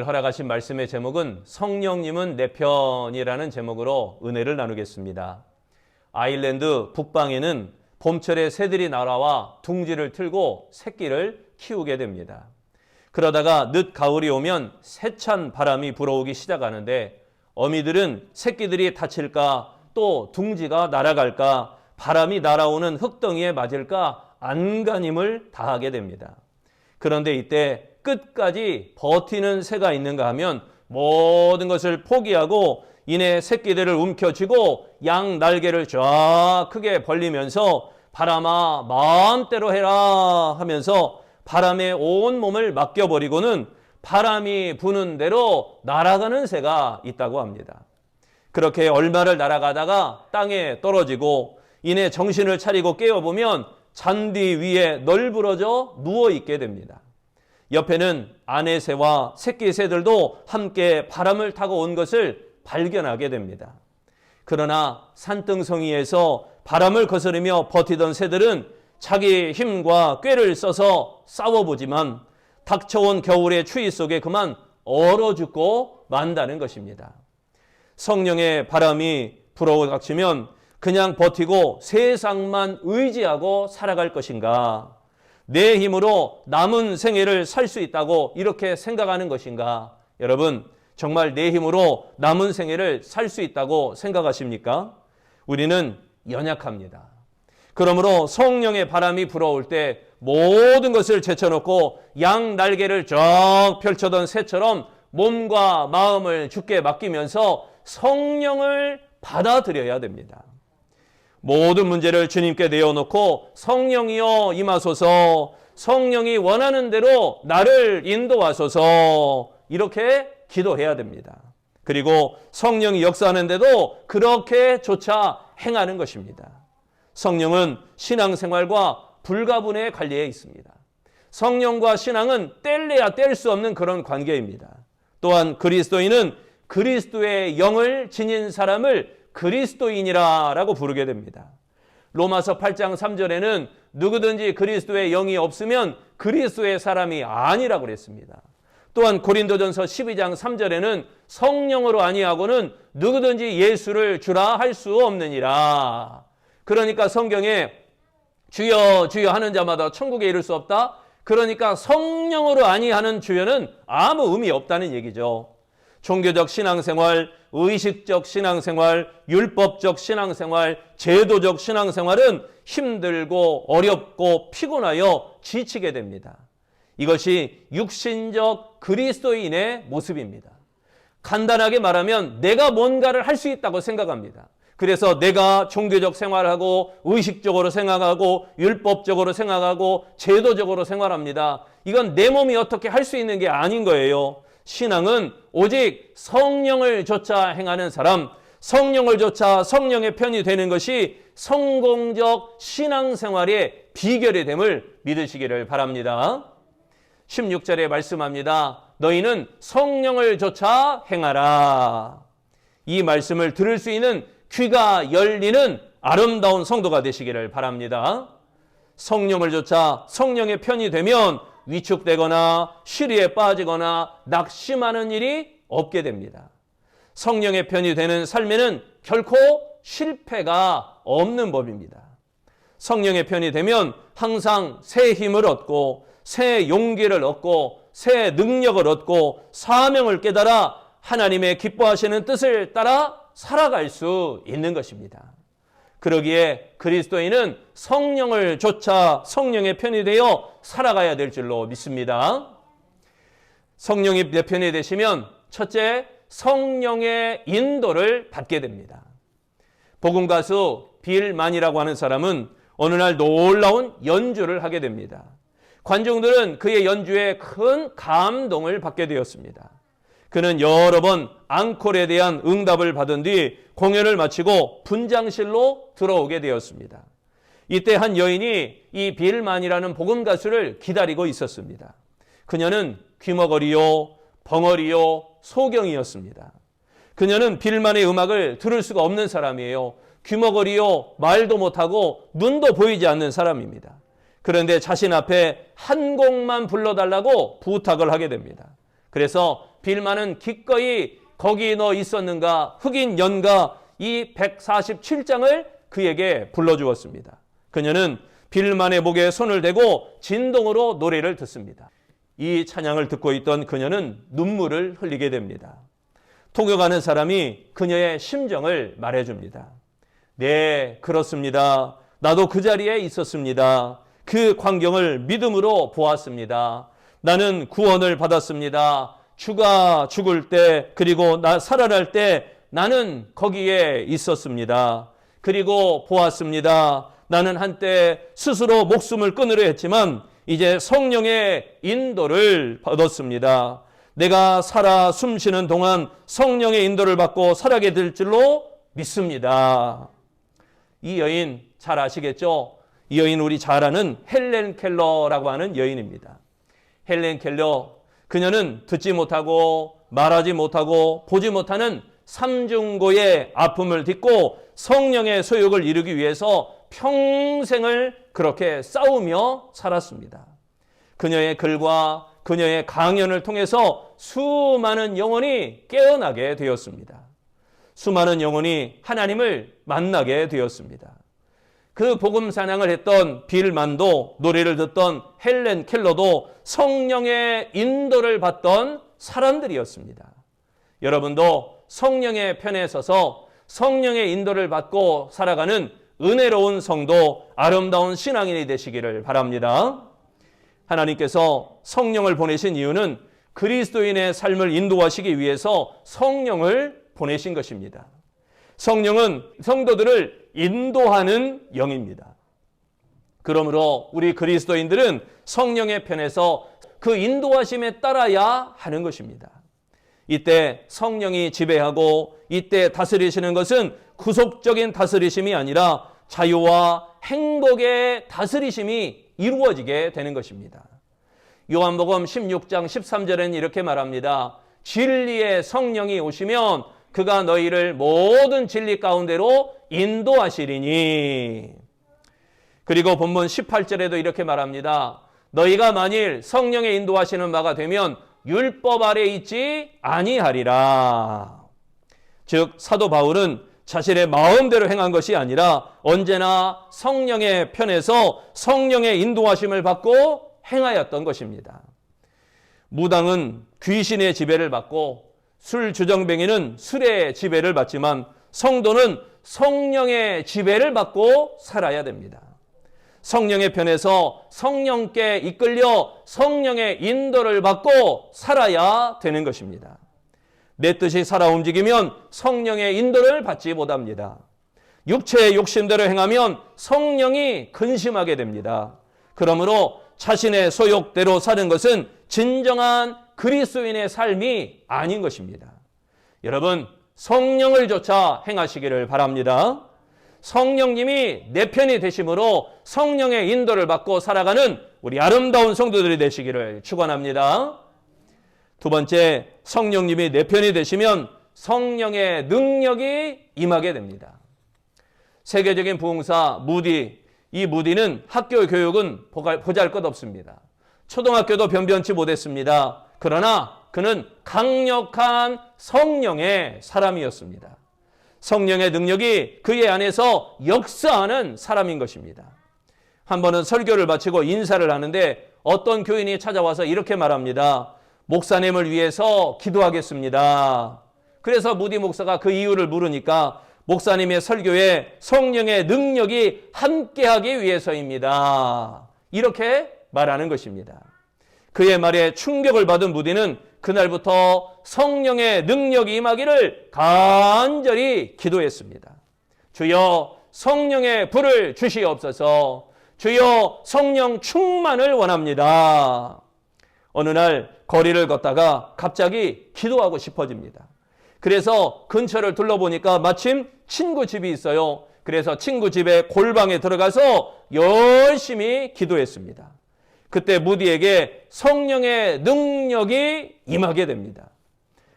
오늘 허락하신 말씀의 제목은 성령님은 내 편이라는 제목으로 은혜를 나누겠습니다. 아일랜드 북방에는 봄철에 새들이 날아와 둥지를 틀고 새끼를 키우게 됩니다. 그러다가 늦 가을이 오면 세찬 바람이 불어오기 시작하는데 어미들은 새끼들이 다칠까 또 둥지가 날아갈까 바람이 날아오는 흙덩이에 맞을까 안간힘을 다하게 됩니다. 그런데 이때 끝까지 버티는 새가 있는가 하면 모든 것을 포기하고 이내 새끼들을 움켜쥐고 양 날개를 쫙 크게 벌리면서 바람아 마음대로 해라 하면서 바람에 온 몸을 맡겨버리고는 바람이 부는 대로 날아가는 새가 있다고 합니다. 그렇게 얼마를 날아가다가 땅에 떨어지고 이내 정신을 차리고 깨어보면 잔디 위에 널브러져 누워있게 됩니다. 옆에는 아내 새와 새끼 새들도 함께 바람을 타고 온 것을 발견하게 됩니다. 그러나 산등성이에서 바람을 거스르며 버티던 새들은 자기 힘과 꾀를 써서 싸워보지만 닥쳐온 겨울의 추위 속에 그만 얼어 죽고 만다는 것입니다. 성령의 바람이 불어닥치면 그냥 버티고 세상만 의지하고 살아갈 것인가? 내 힘으로 남은 생애를 살 수 있다고 이렇게 생각하는 것인가? 여러분, 정말 내 힘으로 남은 생애를 살 수 있다고 생각하십니까? 우리는 연약합니다. 그러므로 성령의 바람이 불어올 때 모든 것을 제쳐놓고 양 날개를 쫙 펼쳐던 새처럼 몸과 마음을 주께 맡기면서 성령을 받아들여야 됩니다. 모든 문제를 주님께 내어놓고 성령이여 임하소서, 성령이 원하는 대로 나를 인도하소서 이렇게 기도해야 됩니다. 그리고 성령이 역사하는데도 그렇게 조차 행하는 것입니다. 성령은 신앙생활과 불가분의 관계에 있습니다. 성령과 신앙은 뗄래야 뗄 수 없는 그런 관계입니다. 또한 그리스도인은 그리스도의 영을 지닌 사람을 그리스도인이라고 부르게 됩니다. 로마서 8장 3절에는 누구든지 그리스도의 영이 없으면 그리스도의 사람이 아니라고 그랬습니다. 또한 고린도전서 12장 3절에는 성령으로 아니하고는 누구든지 예수를 주라 할 수 없느니라. 그러니까 성경에 주여 주여 하는 자마다 천국에 이를 수 없다. 그러니까 성령으로 아니하는 주여는 아무 의미 없다는 얘기죠. 종교적 신앙생활, 의식적 신앙생활, 율법적 신앙생활, 제도적 신앙생활은 힘들고 어렵고 피곤하여 지치게 됩니다. 이것이 육신적 그리스도인의 모습입니다. 간단하게 말하면 내가 뭔가를 할 수 있다고 생각합니다. 그래서 내가 종교적 생활하고 의식적으로 생각하고 율법적으로 생각하고 제도적으로 생활합니다. 이건 내 몸이 어떻게 할 수 있는 게 아닌 거예요. 신앙은 오직 성령을 좇아 행하는 사람, 성령을 좇아 성령의 편이 되는 것이 성공적 신앙생활의 비결이 됨을 믿으시기를 바랍니다. 16절에 말씀합니다. 너희는 성령을 좇아 행하라. 이 말씀을 들을 수 있는 귀가 열리는 아름다운 성도가 되시기를 바랍니다. 성령을 좇아 성령의 편이 되면 위축되거나 시리에 빠지거나 낙심하는 일이 없게 됩니다. 성령의 편이 되는 삶에는 결코 실패가 없는 법입니다. 성령의 편이 되면 항상 새 힘을 얻고 새 용기를 얻고 새 능력을 얻고 사명을 깨달아 하나님의 기뻐하시는 뜻을 따라 살아갈 수 있는 것입니다. 그러기에 그리스도인은 성령을 좇아 성령의 편이 되어 살아가야 될 줄로 믿습니다. 성령이 내 편이 되시면 첫째, 성령의 인도를 받게 됩니다. 복음가수 빌만이라고 하는 사람은 어느 날 놀라운 연주를 하게 됩니다. 관중들은 그의 연주에 큰 감동을 받게 되었습니다. 그는 여러 번 앙콜에 대한 응답을 받은 뒤 공연을 마치고 분장실로 들어오게 되었습니다. 이때 한 여인이 이 빌만이라는 복음 가수를 기다리고 있었습니다. 그녀는 귀머거리요, 벙어리요, 소경이었습니다. 그녀는 빌만의 음악을 들을 수가 없는 사람이에요. 귀머거리요, 말도 못하고 눈도 보이지 않는 사람입니다. 그런데 자신 앞에 한 곡만 불러달라고 부탁을 하게 됩니다. 그래서 빌마는 기꺼이 거기 너 있었는가 흑인 연가 이 147장을 그에게 불러주었습니다. 그녀는 빌만의 목에 손을 대고 진동으로 노래를 듣습니다. 이 찬양을 듣고 있던 그녀는 눈물을 흘리게 됩니다. 통역하는 사람이 그녀의 심정을 말해줍니다. 네, 그렇습니다. 나도 그 자리에 있었습니다. 그 광경을 믿음으로 보았습니다. 나는 구원을 받았습니다. 주가 죽을 때 그리고 나 살아날 때 나는 거기에 있었습니다. 그리고 보았습니다. 나는 한때 스스로 목숨을 끊으려 했지만 이제 성령의 인도를 받았습니다. 내가 살아 숨쉬는 동안 성령의 인도를 받고 살아게 될 줄로 믿습니다. 이 여인 잘 아시겠죠? 이 여인 우리 잘 아는 헬렌 켈러라고 하는 여인입니다. 헬렌 켈러, 그녀는 듣지 못하고 말하지 못하고 보지 못하는 삼중고의 아픔을 딛고 성령의 소욕을 이루기 위해서 평생을 그렇게 싸우며 살았습니다. 그녀의 글과 그녀의 강연을 통해서 수많은 영혼이 깨어나게 되었습니다. 수많은 영혼이 하나님을 만나게 되었습니다. 그 복음 찬양을 했던 빌만도 노래를 듣던 헬렌 켈러도 성령의 인도를 받던 사람들이었습니다. 여러분도 성령의 편에 서서 성령의 인도를 받고 살아가는 은혜로운 성도, 아름다운 신앙인이 되시기를 바랍니다. 하나님께서 성령을 보내신 이유는 그리스도인의 삶을 인도하시기 위해서 성령을 보내신 것입니다. 성령은 성도들을 인도하는 영입니다. 그러므로 우리 그리스도인들은 성령의 편에서 그 인도하심에 따라야 하는 것입니다. 이때 성령이 지배하고 이때 다스리시는 것은 구속적인 다스리심이 아니라 자유와 행복의 다스리심이 이루어지게 되는 것입니다. 요한복음 16장 13절에는 이렇게 말합니다. 진리의 성령이 오시면 그가 너희를 모든 진리 가운데로 인도하시리니. 그리고 본문 18절에도 이렇게 말합니다. 너희가 만일 성령의 인도하시는 바가 되면 율법 아래 있지 아니하리라. 즉 사도 바울은 자신의 마음대로 행한 것이 아니라 언제나 성령의 편에서 성령의 인도하심을 받고 행하였던 것입니다. 무당은 귀신의 지배를 받고 술 주정뱅이는 술의 지배를 받지만 성도는 성령의 지배를 받고 살아야 됩니다. 성령의 편에서 성령께 이끌려 성령의 인도를 받고 살아야 되는 것입니다. 내 뜻이 살아 움직이면 성령의 인도를 받지 못합니다. 육체의 욕심대로 행하면 성령이 근심하게 됩니다. 그러므로 자신의 소욕대로 사는 것은 진정한 그리스도인의 삶이 아닌 것입니다. 여러분, 성령을 좇아 행하시기를 바랍니다. 성령님이 내 편이 되심으로 성령의 인도를 받고 살아가는 우리 아름다운 성도들이 되시기를 축원합니다. 두 번째, 성령님이 내 편이 되시면 성령의 능력이 임하게 됩니다. 세계적인 부흥사 무디, 이 무디는 학교 교육은 보잘것없습니다. 초등학교도 변변치 못했습니다. 그러나 그는 강력한 성령의 사람이었습니다. 성령의 능력이 그의 안에서 역사하는 사람인 것입니다. 한 번은 설교를 마치고 인사를 하는데 어떤 교인이 찾아와서 이렇게 말합니다. 목사님을 위해서 기도하겠습니다. 그래서 무디 목사가 그 이유를 물으니까 목사님의 설교에 성령의 능력이 함께하기 위해서입니다. 이렇게 말하는 것입니다. 그의 말에 충격을 받은 무디는 그날부터 성령의 능력이 임하기를 간절히 기도했습니다. 주여 성령의 불을 주시옵소서. 주여 성령 충만을 원합니다. 어느 날 거리를 걷다가 갑자기 기도하고 싶어집니다. 그래서 근처를 둘러보니까 마침 친구 집이 있어요. 그래서 친구 집에 골방에 들어가서 열심히 기도했습니다. 그때 무디에게 성령의 능력이 임하게 됩니다.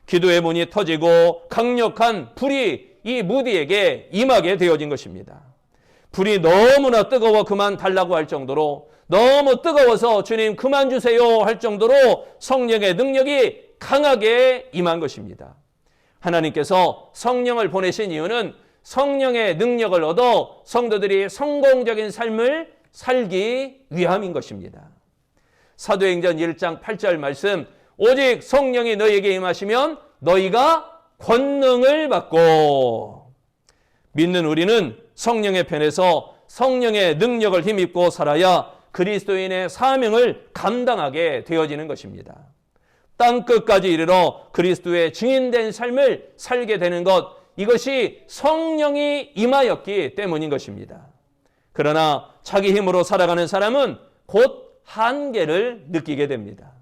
기도의 문이 터지고 강력한 불이 이 무디에게 임하게 되어진 것입니다. 불이 너무나 뜨거워 그만 달라고 할 정도로, 너무 뜨거워서 주님 그만 주세요 할 정도로 성령의 능력이 강하게 임한 것입니다. 하나님께서 성령을 보내신 이유는 성령의 능력을 얻어 성도들이 성공적인 삶을 살기 위함인 것입니다. 사도행전 1장 8절 말씀, 오직 성령이 너희에게 임하시면 너희가 권능을 받고, 믿는 우리는 성령의 편에서 성령의 능력을 힘입고 살아야 그리스도인의 사명을 감당하게 되어지는 것입니다. 땅끝까지 이르러 그리스도의 증인된 삶을 살게 되는 것, 이것이 성령이 임하였기 때문인 것입니다. 그러나 자기 힘으로 살아가는 사람은 곧 한계를 느끼게 됩니다.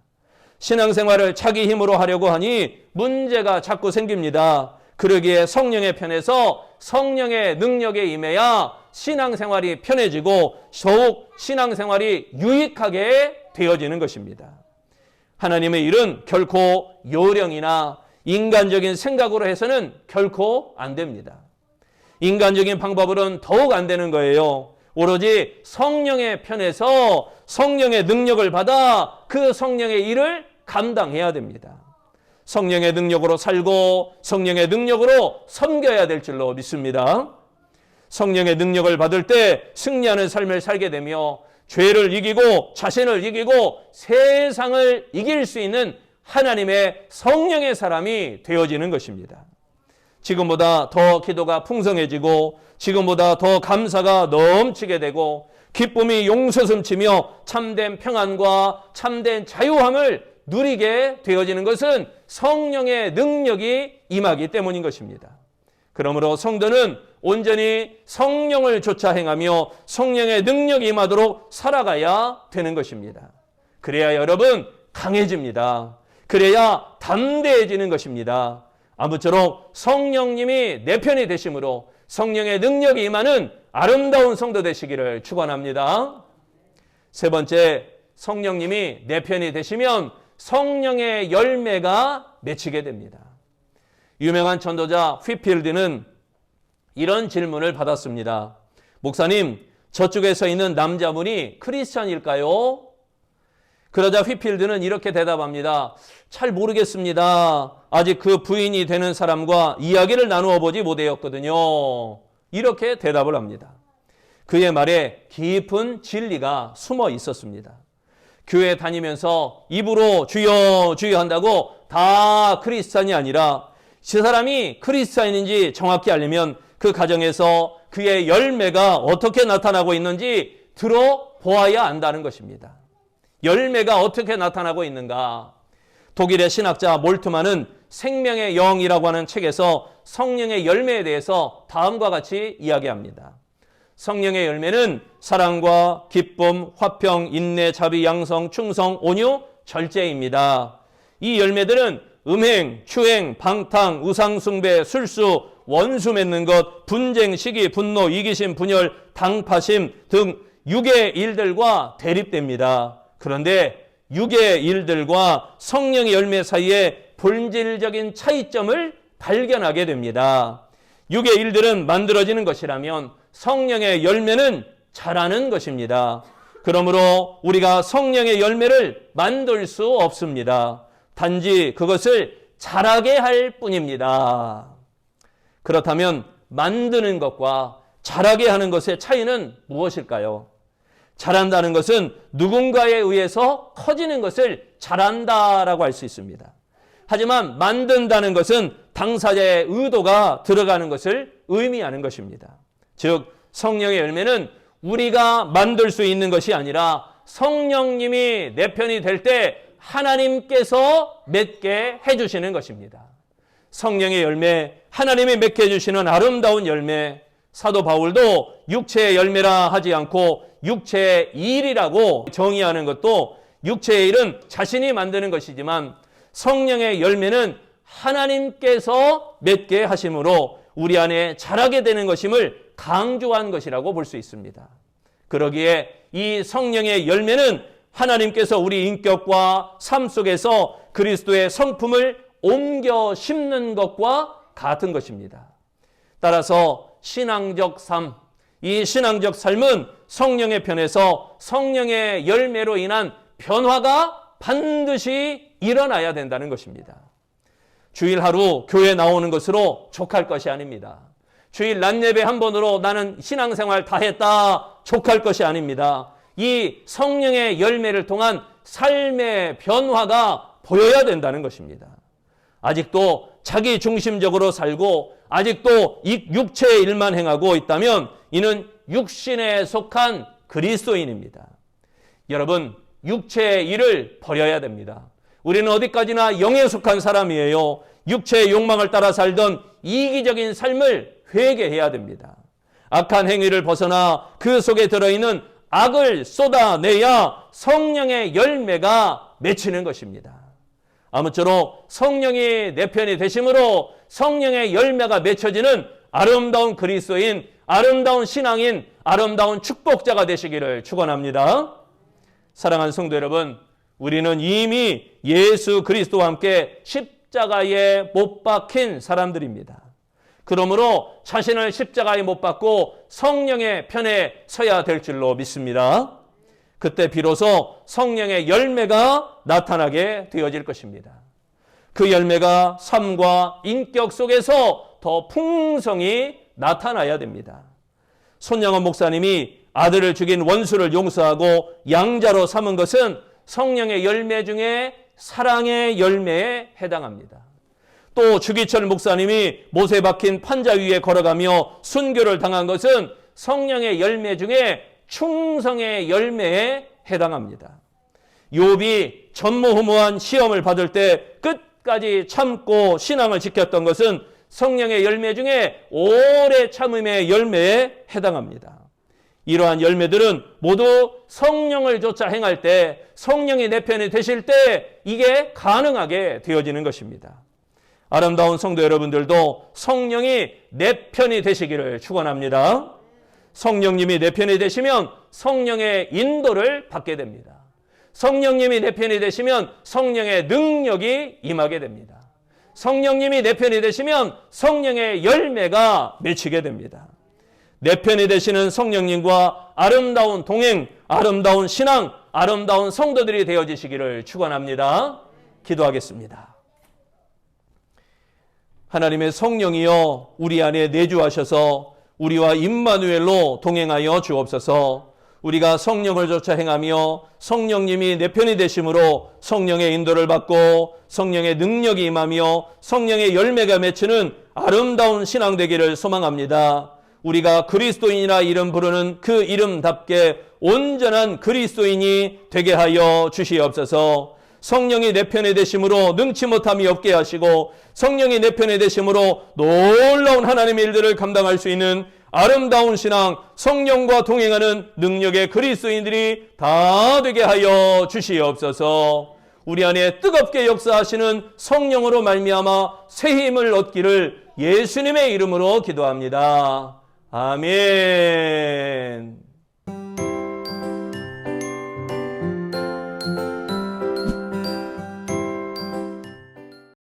신앙생활을 자기 힘으로 하려고 하니 문제가 자꾸 생깁니다. 그러기에 성령의 편에서 성령의 능력에 임해야 신앙생활이 편해지고 더욱 신앙생활이 유익하게 되어지는 것입니다. 하나님의 일은 결코 요령이나 인간적인 생각으로 해서는 결코 안 됩니다. 인간적인 방법으로는 더욱 안 되는 거예요. 오로지 성령의 편에서 성령의 능력을 받아 그 성령의 일을 감당해야 됩니다. 성령의 능력으로 살고 성령의 능력으로 섬겨야 될 줄로 믿습니다. 성령의 능력을 받을 때 승리하는 삶을 살게 되며 죄를 이기고 자신을 이기고 세상을 이길 수 있는 하나님의 성령의 사람이 되어지는 것입니다. 지금보다 더 기도가 풍성해지고 지금보다 더 감사가 넘치게 되고 기쁨이 용솟음치며 참된 평안과 참된 자유함을 누리게 되어지는 것은 성령의 능력이 임하기 때문인 것입니다. 그러므로 성도는 온전히 성령을 좇아 행하며 성령의 능력이 임하도록 살아가야 되는 것입니다. 그래야 여러분 강해집니다. 그래야 담대해지는 것입니다. 아무쪼록 성령님이 내 편이 되심으로 성령의 능력이 임하는 아름다운 성도 되시기를 축원합니다. 세 번째, 성령님이 내 편이 되시면 성령의 열매가 맺히게 됩니다. 유명한 전도자 휘필드는 이런 질문을 받았습니다. 목사님, 저쪽에 서 있는 남자분이 크리스찬일까요? 그러자 휘필드는 이렇게 대답합니다. 잘 모르겠습니다. 아직 그 부인이 되는 사람과 이야기를 나누어 보지 못하였거든요. 이렇게 대답을 합니다. 그의 말에 깊은 진리가 숨어 있었습니다. 교회 다니면서 입으로 주여 주여 한다고 다 크리스찬이 아니라 그 사람이 크리스찬인지 정확히 알려면 그 가정에서 그의 열매가 어떻게 나타나고 있는지 들어보아야 안다는 것입니다. 열매가 어떻게 나타나고 있는가? 독일의 신학자 몰트만은 생명의 영이라고 하는 책에서 성령의 열매에 대해서 다음과 같이 이야기합니다. 성령의 열매는 사랑과 기쁨, 화평, 인내, 자비, 양성, 충성, 온유, 절제입니다. 이 열매들은 음행, 추행, 방탕, 우상숭배, 술수, 원수 맺는 것, 분쟁, 시기, 분노, 이기심, 분열, 당파심 등 육의 일들과 대립됩니다. 그런데 육의 일들과 성령의 열매 사이에 본질적인 차이점을 발견하게 됩니다. 육의 일들은 만들어지는 것이라면 성령의 열매는 자라는 것입니다. 그러므로 우리가 성령의 열매를 만들 수 없습니다. 단지 그것을 자라게 할 뿐입니다. 그렇다면 만드는 것과 자라게 하는 것의 차이는 무엇일까요? 자란다는 것은 누군가에 의해서 커지는 것을 자란다라고 할 수 있습니다. 하지만 만든다는 것은 당사자의 의도가 들어가는 것을 의미하는 것입니다. 즉 성령의 열매는 우리가 만들 수 있는 것이 아니라 성령님이 내 편이 될 때 하나님께서 맺게 해주시는 것입니다. 성령의 열매, 하나님이 맺게 해주시는 아름다운 열매, 사도 바울도 육체의 열매라 하지 않고 육체의 일이라고 정의하는 것도 육체의 일은 자신이 만드는 것이지만 성령의 열매는 하나님께서 맺게 하심으로 우리 안에 자라게 되는 것임을 강조한 것이라고 볼 수 있습니다. 그러기에 이 성령의 열매는 하나님께서 우리 인격과 삶 속에서 그리스도의 성품을 옮겨 심는 것과 같은 것입니다. 따라서 신앙적 삶, 이 신앙적 삶은 성령의 편에서 성령의 열매로 인한 변화가 반드시 일어나야 된다는 것입니다. 주일 하루 교회 나오는 것으로 족할 것이 아닙니다. 주일 낮 예배 한 번으로 나는 신앙생활 다 했다 족할 것이 아닙니다. 이 성령의 열매를 통한 삶의 변화가 보여야 된다는 것입니다. 아직도 자기 중심적으로 살고 아직도 육체의 일만 행하고 있다면 이는 육신에 속한 그리스도인입니다. 여러분, 육체의 일을 버려야 됩니다. 우리는 어디까지나 영에 속한 사람이에요. 육체의 욕망을 따라 살던 이기적인 삶을 회개해야 됩니다. 악한 행위를 벗어나 그 속에 들어있는 악을 쏟아내야 성령의 열매가 맺히는 것입니다. 아무쪼록 성령이 내 편이 되심으로 성령의 열매가 맺혀지는 아름다운 그리스도인, 아름다운 신앙인, 아름다운 축복자가 되시기를 축원합니다. 사랑하는 성도 여러분, 우리는 이미 예수 그리스도와 함께 십자가에 못 박힌 사람들입니다. 그러므로 자신을 십자가에 못 박고 성령의 편에 서야 될 줄로 믿습니다. 그때 비로소 성령의 열매가 나타나게 되어질 것입니다. 그 열매가 삶과 인격 속에서 더 풍성히 나타나야 됩니다. 손양원 목사님이 아들을 죽인 원수를 용서하고 양자로 삼은 것은 성령의 열매 중에 사랑의 열매에 해당합니다. 또 주기철 목사님이 못에 박힌 판자 위에 걸어가며 순교를 당한 것은 성령의 열매 중에 충성의 열매에 해당합니다. 욥이 전무후무한 시험을 받을 때 끝까지 참고 신앙을 지켰던 것은 성령의 열매 중에 오래 참음의 열매에 해당합니다. 이러한 열매들은 모두 성령을 쫓아 행할 때, 성령이 내 편이 되실 때 이게 가능하게 되어지는 것입니다. 아름다운 성도 여러분들도 성령이 내 편이 되시기를 축원합니다. 성령님이 내 편이 되시면 성령의 인도를 받게 됩니다. 성령님이 내 편이 되시면 성령의 능력이 임하게 됩니다. 성령님이 내 편이 되시면 성령의 열매가 맺히게 됩니다. 내 편이 되시는 성령님과 아름다운 동행, 아름다운 신앙, 아름다운 성도들이 되어지시기를 축원합니다. 기도하겠습니다. 하나님의 성령이여 우리 안에 내주하셔서 우리와 임마누엘로 동행하여 주옵소서. 우리가 성령을 쫓아 행하며 성령님이 내 편이 되심으로 성령의 인도를 받고 성령의 능력이 임하며 성령의 열매가 맺히는 아름다운 신앙 되기를 소망합니다. 우리가 그리스도인이라 이름 부르는 그 이름답게 온전한 그리스도인이 되게 하여 주시옵소서. 성령이 내 편에 되심으로 능치 못함이 없게 하시고 성령이 내 편에 되심으로 놀라운 하나님의 일들을 감당할 수 있는 아름다운 신앙, 성령과 동행하는 능력의 그리스도인들이 다 되게 하여 주시옵소서. 우리 안에 뜨겁게 역사하시는 성령으로 말미암아 새 힘을 얻기를 예수님의 이름으로 기도합니다. 아멘.